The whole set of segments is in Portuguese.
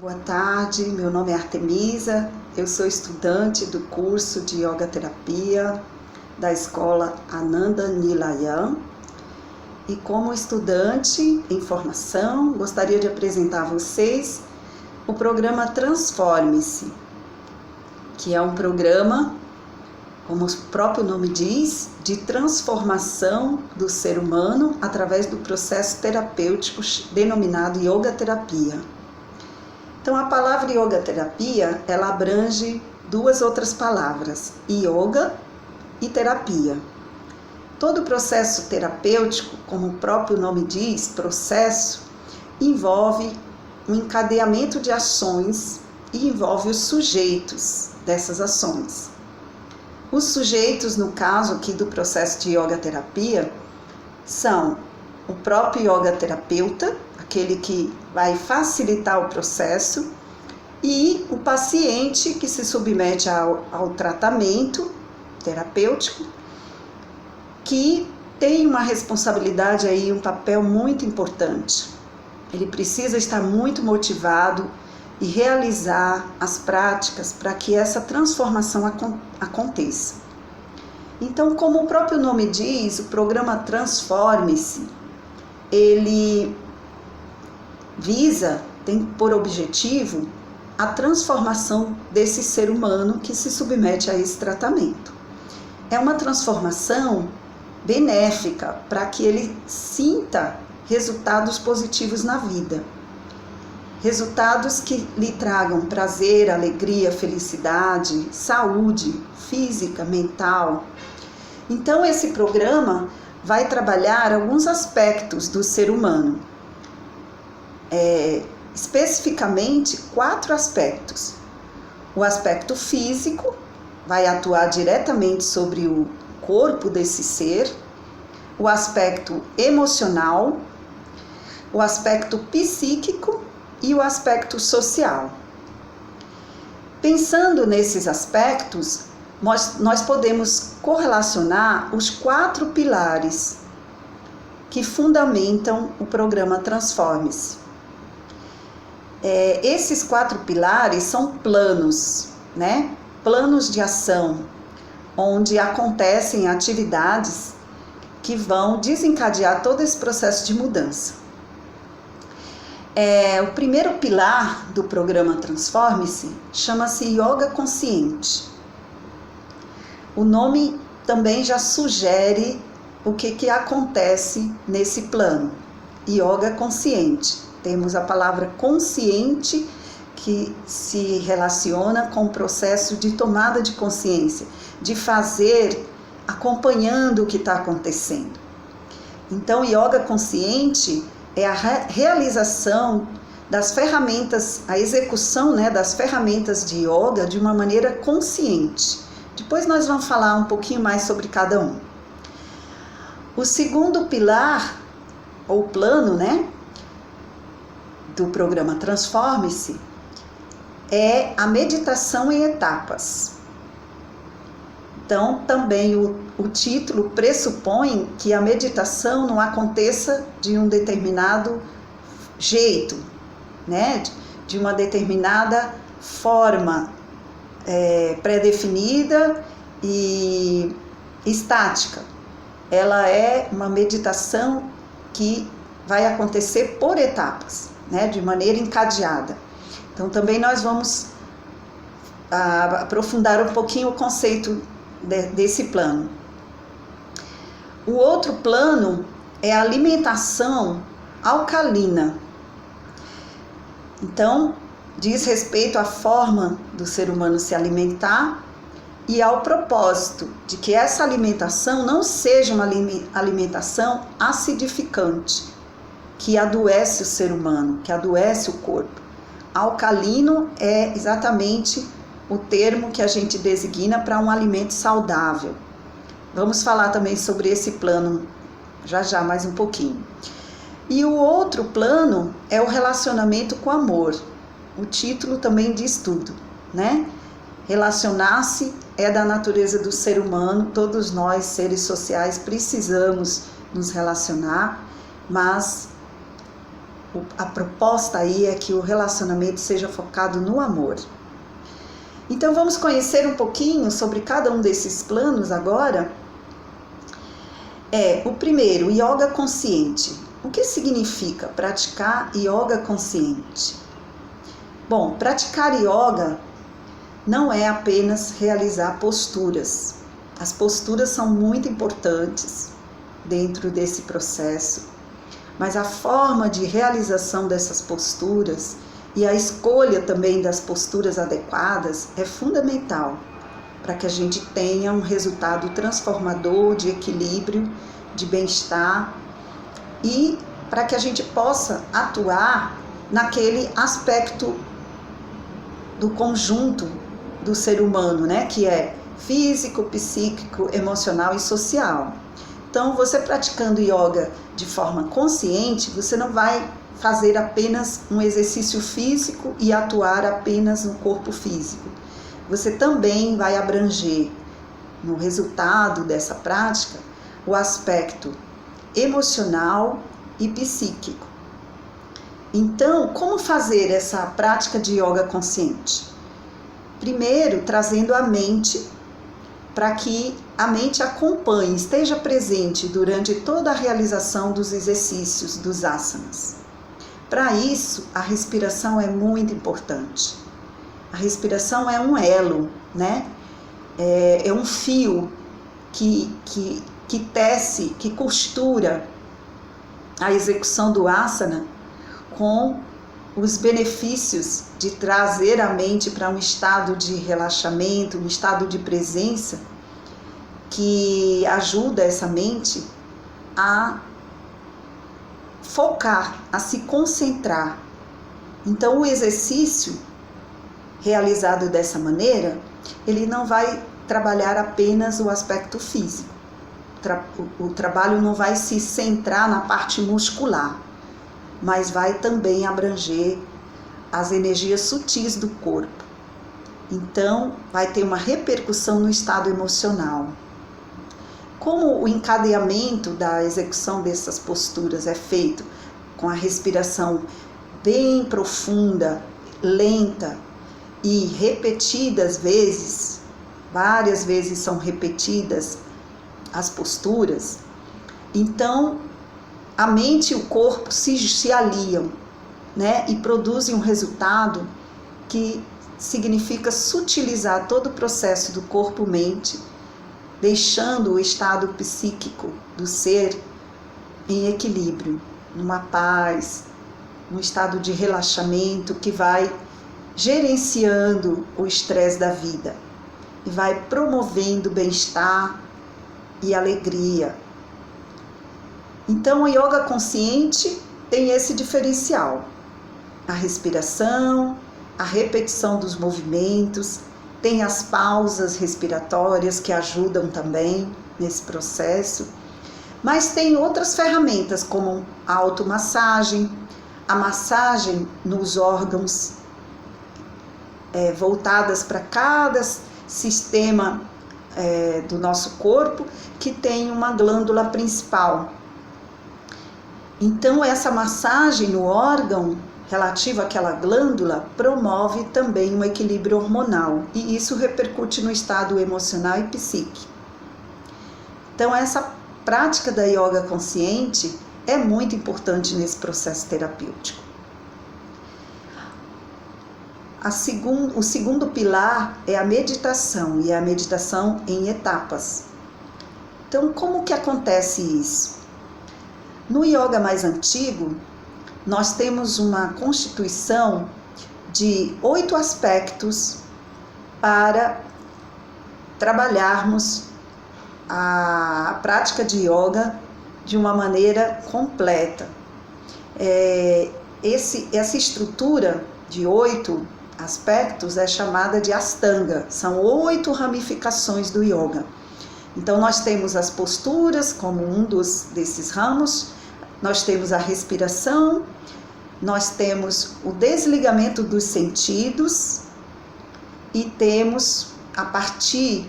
Boa tarde, meu nome é Artemisa, eu sou estudante do curso de Yoga Terapia da escola Ananda Nilayam e como estudante em formação gostaria de apresentar a vocês o programa Transforme-se, que é um programa, como o próprio nome diz, de transformação do ser humano através do processo terapêutico denominado Yoga Terapia. Então, a palavra Yoga Terapia, ela abrange duas outras palavras, Yoga e terapia. Todo processo terapêutico, como o próprio nome diz, processo, envolve um encadeamento de ações e envolve os sujeitos dessas ações. Os sujeitos, no caso aqui do processo de Yoga Terapia, são o próprio yoga terapeuta, aquele que vai facilitar o processo, e o paciente que se submete ao tratamento terapêutico, que tem uma responsabilidade aí, um papel muito importante. Ele precisa estar muito motivado e realizar as práticas para que essa transformação aconteça. Então, como o próprio nome diz, o programa Transforme-se, ele tem por objetivo a transformação desse ser humano que se submete a esse tratamento. É uma transformação benéfica para que ele sinta resultados positivos na vida. Resultados que lhe tragam prazer, alegria, felicidade, saúde física, mental. Então, esse programa vai trabalhar alguns aspectos do ser humano. Especificamente 4 aspectos. O aspecto físico vai atuar diretamente sobre o corpo desse ser, o aspecto emocional, o aspecto psíquico e o aspecto social. Pensando nesses aspectos, nós podemos correlacionar os 4 pilares que fundamentam o programa Transforme-se. Esses 4 pilares são planos, né? Planos de ação, onde acontecem atividades que vão desencadear todo esse processo de mudança. O primeiro pilar do programa Transforme-se chama-se Yoga Consciente. O nome também já sugere o que acontece nesse plano, Yoga Consciente. Temos a palavra consciente, que se relaciona com o processo de tomada de consciência, de fazer acompanhando o que está acontecendo. Então, Yoga Consciente é a realização das ferramentas, a execução, das ferramentas de yoga de uma maneira consciente. Depois nós vamos falar um pouquinho mais sobre cada um. O segundo pilar, ou plano, do programa Transforme-se, é a meditação em etapas. Então, também o título pressupõe que a meditação não aconteça de um determinado jeito, de uma determinada forma pré-definida e estática. Ela é uma meditação que vai acontecer por etapas, de maneira encadeada. Então, também nós vamos aprofundar um pouquinho o conceito desse plano. O outro plano é a alimentação alcalina. Então, diz respeito à forma do ser humano se alimentar e ao propósito de que essa alimentação não seja uma alimentação acidificante, que adoece o ser humano, que adoece o corpo. Alcalino é exatamente o termo que a gente designa para um alimento saudável. Vamos falar também sobre esse plano já mais um pouquinho. E o outro plano é o relacionamento com amor. O título também diz tudo, Relacionar-se é da natureza do ser humano, todos nós, seres sociais, precisamos nos relacionar, mas A proposta aí é que o relacionamento seja focado no amor. Então vamos conhecer um pouquinho sobre cada um desses planos agora. O primeiro, yoga consciente. O que significa praticar yoga consciente? Bom, praticar yoga não é apenas realizar posturas. As posturas são muito importantes dentro desse processo, mas a forma de realização dessas posturas e a escolha também das posturas adequadas é fundamental para que a gente tenha um resultado transformador de equilíbrio, de bem-estar e para que a gente possa atuar naquele aspecto do conjunto do ser humano, né, que é físico, psíquico, emocional e social. Então, você praticando yoga de forma consciente, você não vai fazer apenas um exercício físico e atuar apenas no corpo físico. Você também vai abranger, no resultado dessa prática, o aspecto emocional e psíquico. Então, como fazer essa prática de yoga consciente? Primeiro, trazendo a mente para que a mente acompanhe, esteja presente durante toda a realização dos exercícios, dos asanas. Para isso, a respiração é muito importante. A respiração é um elo, né? É um fio que tece, que costura a execução do asana com os benefícios de trazer a mente para um estado de relaxamento, um estado de presença que ajuda essa mente a focar, a se concentrar. Então, o exercício realizado dessa maneira, ele não vai trabalhar apenas o aspecto físico. O trabalho não vai se centrar na parte muscular, mas vai também abranger as energias sutis do corpo. Então, vai ter uma repercussão no estado emocional. Como o encadeamento da execução dessas posturas é feito com a respiração bem profunda, lenta e repetidas vezes, várias vezes são repetidas as posturas, então a mente e o corpo se aliam, né, e produzem um resultado que significa sutilizar todo o processo do corpo-mente, deixando o estado psíquico do ser em equilíbrio, numa paz, num estado de relaxamento que vai gerenciando o estresse da vida e vai promovendo bem-estar e alegria. Então, o yoga consciente tem esse diferencial: a respiração, a repetição dos movimentos, tem as pausas respiratórias que ajudam também nesse processo, mas tem outras ferramentas como a automassagem, a massagem nos órgãos voltadas para cada sistema do nosso corpo que tem uma glândula principal. Então, essa massagem no órgão relativa àquela glândula promove também um equilíbrio hormonal e isso repercute no estado emocional e psíquico. Então, essa prática da yoga consciente é muito importante nesse processo terapêutico. O segundo pilar é a meditação, e a meditação em etapas. Então, como que acontece isso? No yoga mais antigo, nós temos uma constituição de 8 aspectos para trabalharmos a prática de yoga de uma maneira completa. Essa estrutura de 8 aspectos é chamada de Ashtanga, são 8 ramificações do yoga. Então, nós temos as posturas como um desses ramos, nós temos a respiração, nós temos o desligamento dos sentidos e temos, a partir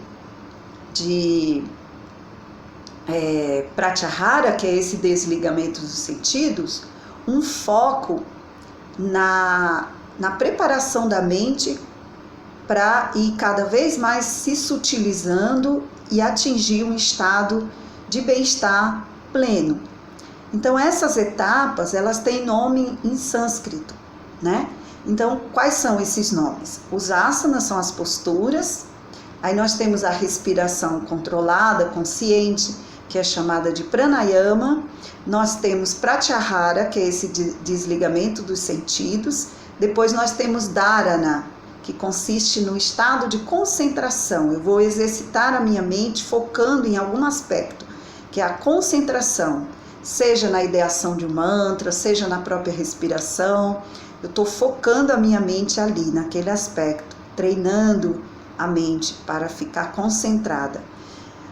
de Pratyahara, que é esse desligamento dos sentidos, um foco na preparação da mente para ir cada vez mais se sutilizando e atingir um estado de bem-estar pleno. Então essas etapas, elas têm nome em sânscrito, né? Então quais são esses nomes? Os asanas são as posturas, aí nós temos a respiração controlada, consciente, que é chamada de pranayama, nós temos pratyahara, que é esse desligamento dos sentidos, depois nós temos dharana, que consiste no estado de concentração. Eu vou exercitar a minha mente focando em algum aspecto, que é a concentração, seja na ideação de um mantra, seja na própria respiração. Eu estou focando a minha mente ali, naquele aspecto, treinando a mente para ficar concentrada.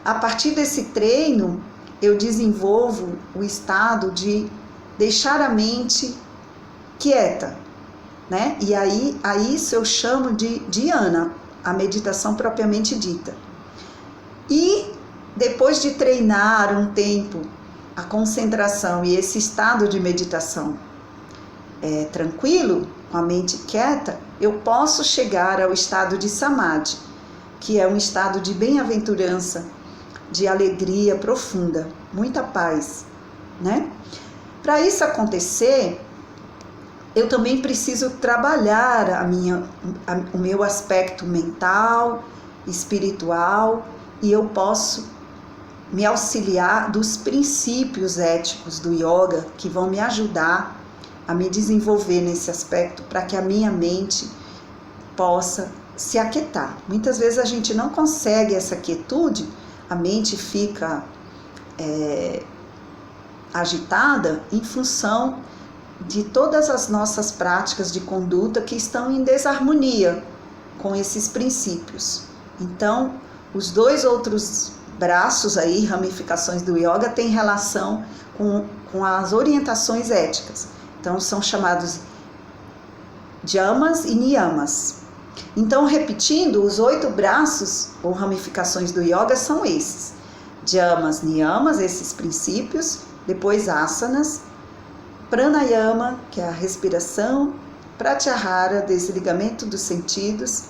A partir desse treino, eu desenvolvo o estado de deixar a mente quieta, né? E aí a isso eu chamo de dhyana, a meditação propriamente dita. E depois de treinar um tempo a concentração e esse estado de meditação tranquilo, com a mente quieta, eu posso chegar ao estado de samadhi, que é um estado de bem-aventurança, de alegria profunda, muita paz, né? Para isso acontecer, eu também preciso trabalhar o meu aspecto mental, espiritual, e eu posso me auxiliar dos princípios éticos do yoga que vão me ajudar a me desenvolver nesse aspecto para que a minha mente possa se aquietar. Muitas vezes a gente não consegue essa quietude, a mente fica agitada em função de todas as nossas práticas de conduta que estão em desarmonia com esses princípios. Então, os dois outros braços aí, ramificações do yoga, têm relação com as orientações éticas. Então, são chamados yamas e niyamas. Então, repetindo, os 8 braços ou ramificações do yoga são esses: yamas, niyamas, esses princípios, depois asanas, pranayama, que é a respiração, pratyahara, desligamento dos sentidos,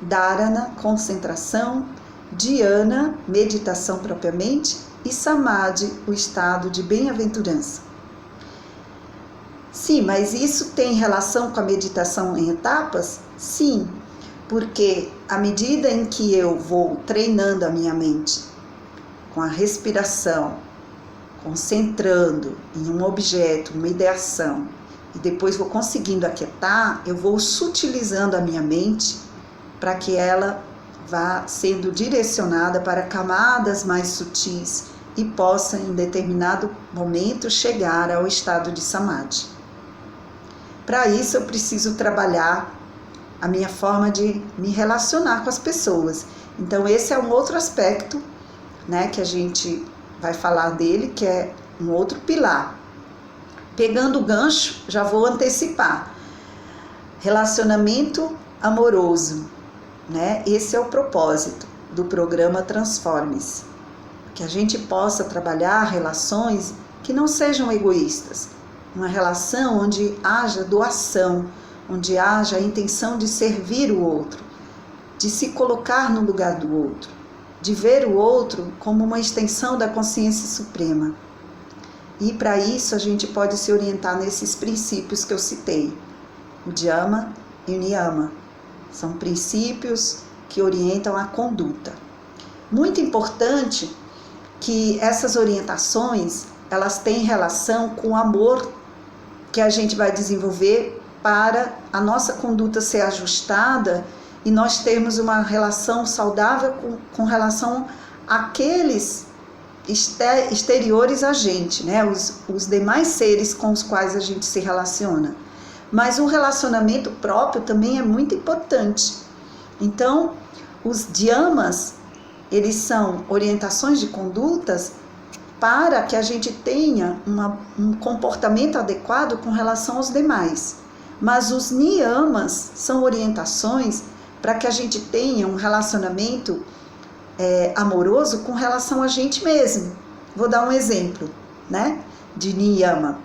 dharana, concentração, dhyana, meditação propriamente, e samadhi, o estado de bem-aventurança. Sim, mas isso tem relação com a meditação em etapas? Sim, porque à medida em que eu vou treinando a minha mente com a respiração, concentrando em um objeto, uma ideação, e depois vou conseguindo aquietar, eu vou sutilizando a minha mente para que ela vá sendo direcionada para camadas mais sutis e possa, em determinado momento, chegar ao estado de samadhi. Para isso, eu preciso trabalhar a minha forma de me relacionar com as pessoas. Então, esse é um outro aspecto, né, que a gente vai falar dele, que é um outro pilar. Pegando o gancho, já vou antecipar. Relacionamento amoroso, né? Esse é o propósito do programa Transforme-se. Que a gente possa trabalhar relações que não sejam egoístas. Uma relação onde haja doação, onde haja a intenção de servir o outro, de se colocar no lugar do outro, de ver o outro como uma extensão da consciência suprema. E para isso a gente pode se orientar nesses princípios que eu citei, o Dhyama e o Niyama. São princípios que orientam a conduta. Muito importante que essas orientações, elas têm relação com o amor que a gente vai desenvolver para a nossa conduta ser ajustada e nós termos uma relação saudável com relação àqueles exteriores a gente, né? Os demais seres com os quais a gente se relaciona. Mas o relacionamento próprio também é muito importante. Então, os dhyammas, eles são orientações de condutas para que a gente tenha um comportamento adequado com relação aos demais. Mas os niyamas são orientações para que a gente tenha um relacionamento amoroso com relação a gente mesmo. Vou dar um exemplo, né, de niyama.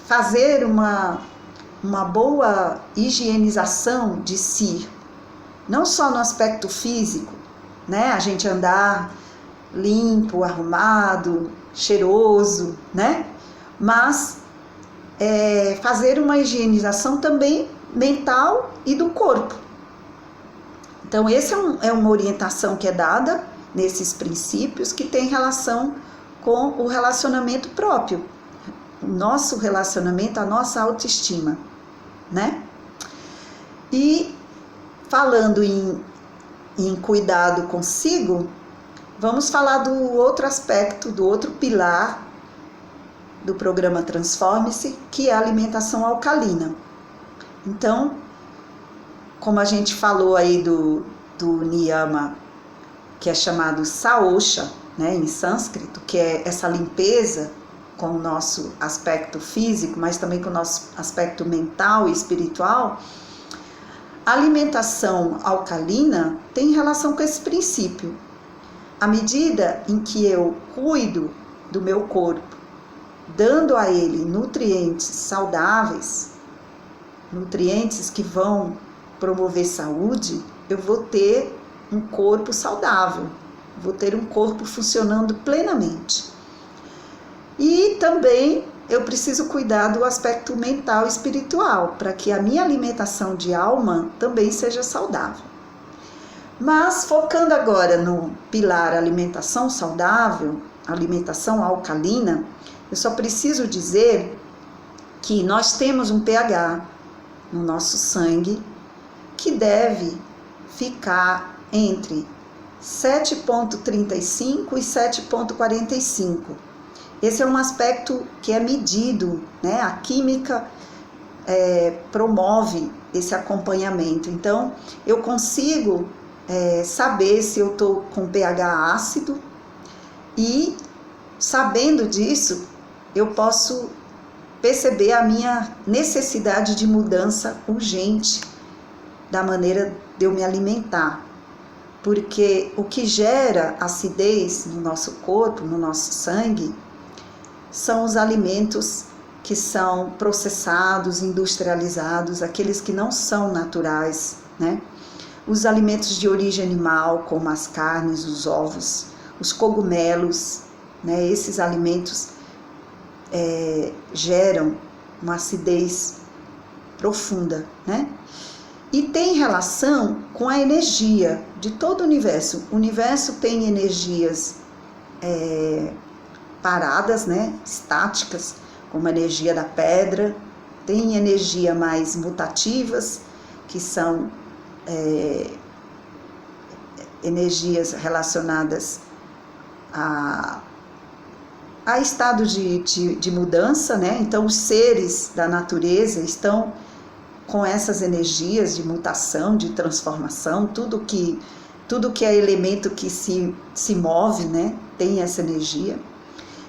fazer uma boa higienização de si, não só no aspecto físico, né? A gente andar limpo, arrumado, cheiroso, né? Mas fazer uma higienização também mental e do corpo. Então, essa é uma orientação que é dada nesses princípios que tem relação com o relacionamento próprio, o nosso relacionamento, a nossa autoestima, né? E falando em cuidado consigo, vamos falar do outro aspecto, do outro pilar do programa Transforme-se, que é a alimentação alcalina. Então, como a gente falou aí do niyama, que é chamado saosha, né, em sânscrito, que é essa limpeza com o nosso aspecto físico, mas também com o nosso aspecto mental e espiritual, a alimentação alcalina tem relação com esse princípio. À medida em que eu cuido do meu corpo, dando a ele nutrientes saudáveis, nutrientes que vão promover saúde, eu vou ter um corpo saudável, vou ter um corpo funcionando plenamente. E também eu preciso cuidar do aspecto mental e espiritual, para que a minha alimentação de alma também seja saudável. Mas focando agora no pilar alimentação saudável, alimentação alcalina, eu só preciso dizer que nós temos um pH no nosso sangue que deve ficar entre 7,35 e 7,45. Esse é um aspecto que é medido, né? A química promove esse acompanhamento. Então, eu consigo saber se eu estou com pH ácido e, sabendo disso, eu posso perceber a minha necessidade de mudança urgente da maneira de eu me alimentar. Porque o que gera acidez no nosso corpo, no nosso sangue, são os alimentos que são processados, industrializados, aqueles que não são naturais, né? Os alimentos de origem animal, como as carnes, os ovos, os cogumelos, né? Esses alimentos geram uma acidez profunda, né? E tem relação com a energia de todo o universo. O universo tem energias paradas, né? Estáticas, como a energia da pedra, tem energia mais mutativas, que são energias relacionadas a estado de mudança, né? Então, os seres da natureza estão com essas energias de mutação, de transformação, tudo que é elemento que se move, né? Tem essa energia.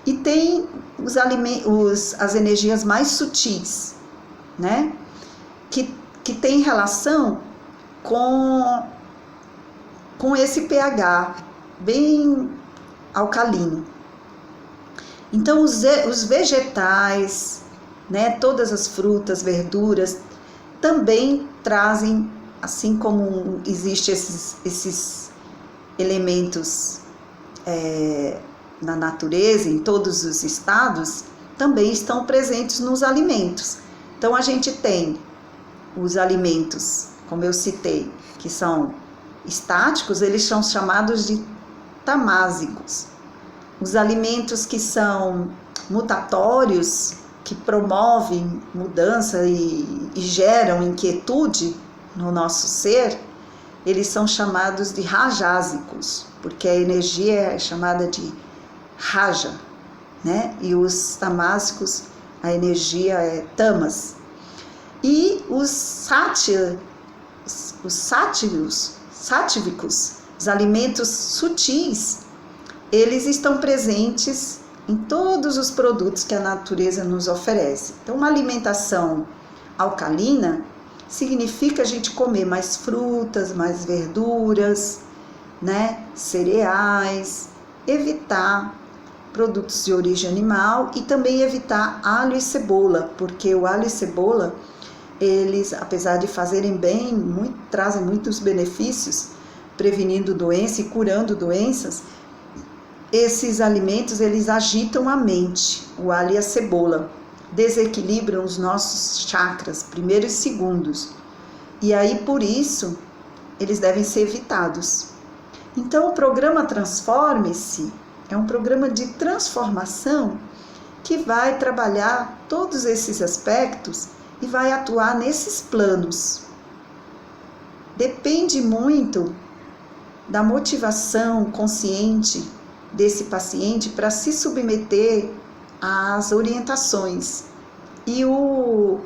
E tem as energias mais sutis, né? Que tem relação com esse pH bem alcalino. Então, os vegetais, né, todas as frutas, verduras, também trazem, assim como existem esses elementos na natureza, em todos os estados, também estão presentes nos alimentos. Então, a gente tem os alimentos, como eu citei, que são estáticos, eles são chamados de tamásicos. Os alimentos que são mutatórios, que promovem mudança e geram inquietude no nosso ser, eles são chamados de rajásicos, porque a energia é chamada de raja, né? E os tamásicos, a energia é tamas. E os sátívicos, os alimentos sutis, eles estão presentes em todos os produtos que a natureza nos oferece. Então, uma alimentação alcalina significa a gente comer mais frutas, mais verduras, né? Cereais, evitar produtos de origem animal e também evitar alho e cebola, porque o alho e cebola, eles, apesar de fazerem bem, trazem muitos benefícios, prevenindo doença e curando doenças, esses alimentos, eles agitam a mente, o alho e a cebola, desequilibram os nossos chakras, primeiros e segundos, e aí por isso eles devem ser evitados. Então o programa Transforme-se é um programa de transformação que vai trabalhar todos esses aspectos e vai atuar nesses planos. Depende muito da motivação consciente desse paciente para se submeter às orientações. E o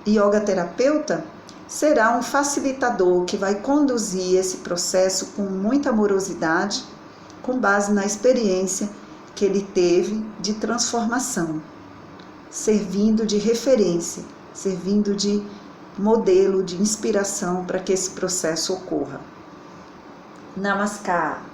yoga terapeuta será um facilitador que vai conduzir esse processo com muita amorosidade, com base na experiência que ele teve de transformação, servindo de referência, servindo de modelo, de inspiração para que esse processo ocorra. Namaskar.